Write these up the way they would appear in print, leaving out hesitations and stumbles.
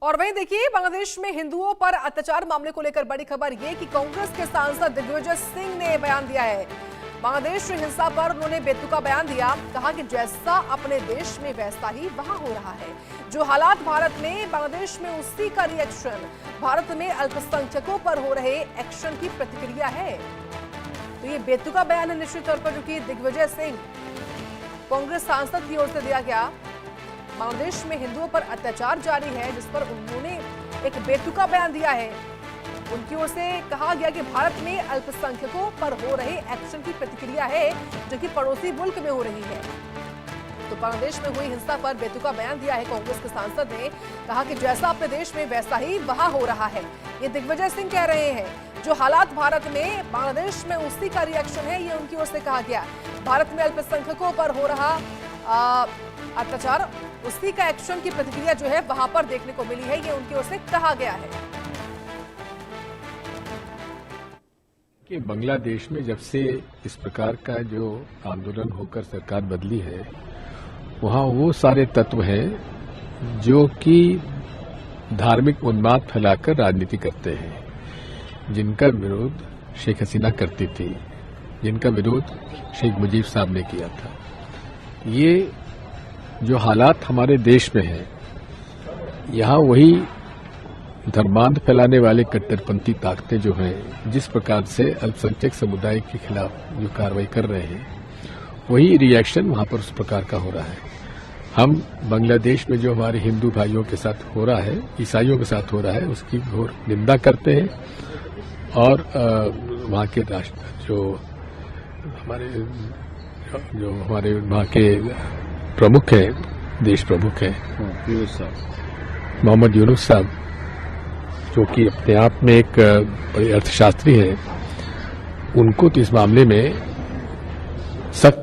और वहीं देखिए, बांग्लादेश में हिंदुओं पर अत्याचार मामले को लेकर बड़ी खबर ये कि कांग्रेस के सांसद दिग्विजय सिंह ने बयान दिया है। बांग्लादेश में हिंसा पर उन्होंने बेतुका बयान दिया। कहा कि जैसा अपने देश में वैसा ही वहां हो रहा है। जो हालात भारत में, बांग्लादेश में उसी का रिएक्शन। भारत में अल्पसंख्यकों पर हो रहे एक्शन की प्रतिक्रिया है। तो ये बेतुका बयान है निश्चित तौर पर, जो कि दिग्विजय सिंह कांग्रेस सांसद की ओर से दिया गया। बांग्लादेश में हिंदुओं पर अत्याचार जारी है, जिस पर उन्होंने एक बेतुका बयान दिया है। उनकी ओर से कहा गया कि भारत में अल्पसंख्यकों पर हो रहे एक्शन की प्रतिक्रिया है, जो कि पड़ोसी मुल्क में हो रही है। तो बांग्लादेश में हुई हिंसा पर बेतुका बयान दिया है कांग्रेस के सांसद ने। कहा कि जैसा अपने देश में वैसा ही वहां हो रहा है। ये दिग्विजय सिंह कह रहे हैं। जो हालात भारत में, बांग्लादेश में उसी का रिएक्शन है, ये उनकी ओर से कहा गया। भारत में अल्पसंख्यकों पर हो रहा अत्याचार, उसी का एक्शन की प्रतिक्रिया जो है वहां पर देखने को मिली है, ये उनकी ओर से कहा गया है। कि बांग्लादेश में जब से इस प्रकार का जो आंदोलन होकर सरकार बदली है, वहां वो सारे तत्व हैं जो कि धार्मिक उन्माद फैलाकर राजनीति करते हैं, जिनका विरोध शेख हसीना करती थी, जिनका विरोध शेख मुजीब साहब ने किया था। ये जो हालात हमारे देश में है, यहाँ वही धर्मांध फैलाने वाले कट्टरपंथी ताकतें जो हैं, जिस प्रकार से अल्पसंख्यक समुदाय के खिलाफ जो कार्रवाई कर रहे हैं, वही रिएक्शन वहां पर उस प्रकार का हो रहा है। हम बांग्लादेश में जो हमारे हिंदू भाइयों के साथ हो रहा है, ईसाइयों के साथ हो रहा है, उसकी घोर निंदा करते हैं। और वहां के राष्ट्र जो हमारे वहां के प्रमुख हैं, देश प्रमुख हैं, मोहम्मद यूनुस साहब, जो कि अपने आप में एक बड़े अर्थशास्त्री हैं, उनको तो इस मामले में सख्त।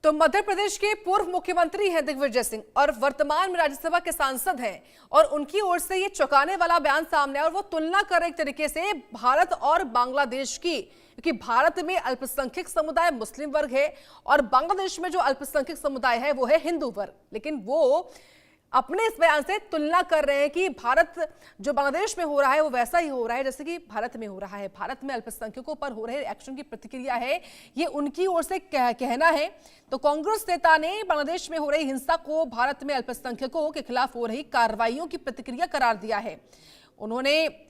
तो मध्य प्रदेश के पूर्व मुख्यमंत्री हैं दिग्विजय सिंह और वर्तमान में राज्यसभा के सांसद हैं, और उनकी ओर से ये चौंकाने वाला बयान सामने आया। और वो तुलना कर रहे एक तरीके से भारत और बांग्लादेश की, क्योंकि भारत में अल्पसंख्यक समुदाय मुस्लिम वर्ग है और बांग्लादेश में जो अल्पसंख्यक समुदाय है वो है हिंदू वर्ग। लेकिन वो अपने इस बयान से तुलना कर रहे हैं कि भारत जो बांग्लादेश में हो रहा है वो वैसा ही हो रहा है जैसे कि भारत में हो रहा है। भारत में अल्पसंख्यकों पर हो रहे एक्शन की प्रतिक्रिया है, ये उनकी ओर से कहना है। तो कांग्रेस नेता ने बांग्लादेश में हो रही हिंसा को भारत में अल्पसंख्यकों के खिलाफ हो रही कार्रवाइयों की प्रतिक्रिया करार दिया है। उन्होंने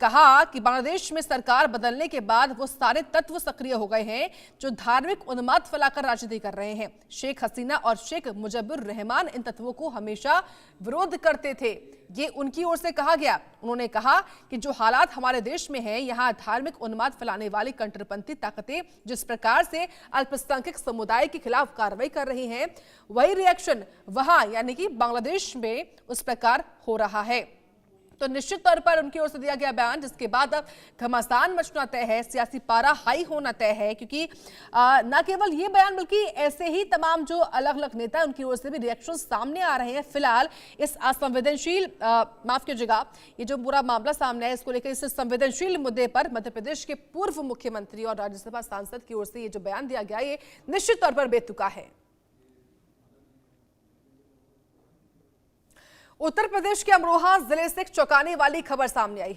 कहा कि बांग्लादेश में सरकार बदलने के बाद वो सारे तत्व सक्रिय हो गए हैं जो धार्मिक उन्माद फैलाकर राजनीति कर रहे हैं। शेख हसीना और शेख मुजीबुर रहमान इन तत्वों को हमेशा विरोध करते थे, ये उनकी ओर से कहा गया। उन्होंने कहा कि जो हालात हमारे देश में हैं, यहाँ धार्मिक उन्माद फैलाने वाली कट्टरपंथी ताकतें जिस प्रकार से अल्पसंख्यक समुदाय के खिलाफ कार्रवाई कर रही हैं, वही रिएक्शन वहां यानी कि बांग्लादेश में उस प्रकार हो रहा है। तो निश्चित तौर पर उनकी ओर से दिया गया बयान, जिसके बाद अब घमासान मचना तय है, सियासी पारा हाई होना तय है। क्योंकि न केवल ये बयान बल्कि ऐसे ही तमाम जो अलग अलग नेता हैं, उनकी ओर से भी रिएक्शन सामने आ रहे हैं। फिलहाल इस असंवेदनशील माफ कीजिएगा, ये जो पूरा मामला सामने है, इसको लेकर इस संवेदनशील मुद्दे पर मध्य प्रदेश के पूर्व मुख्यमंत्री और राज्यसभा सांसद की ओर से ये जो बयान दिया गया, ये निश्चित तौर पर बेतुका है। उत्तर प्रदेश के अमरोहा जिले से एक चौंकाने वाली खबर सामने आई है।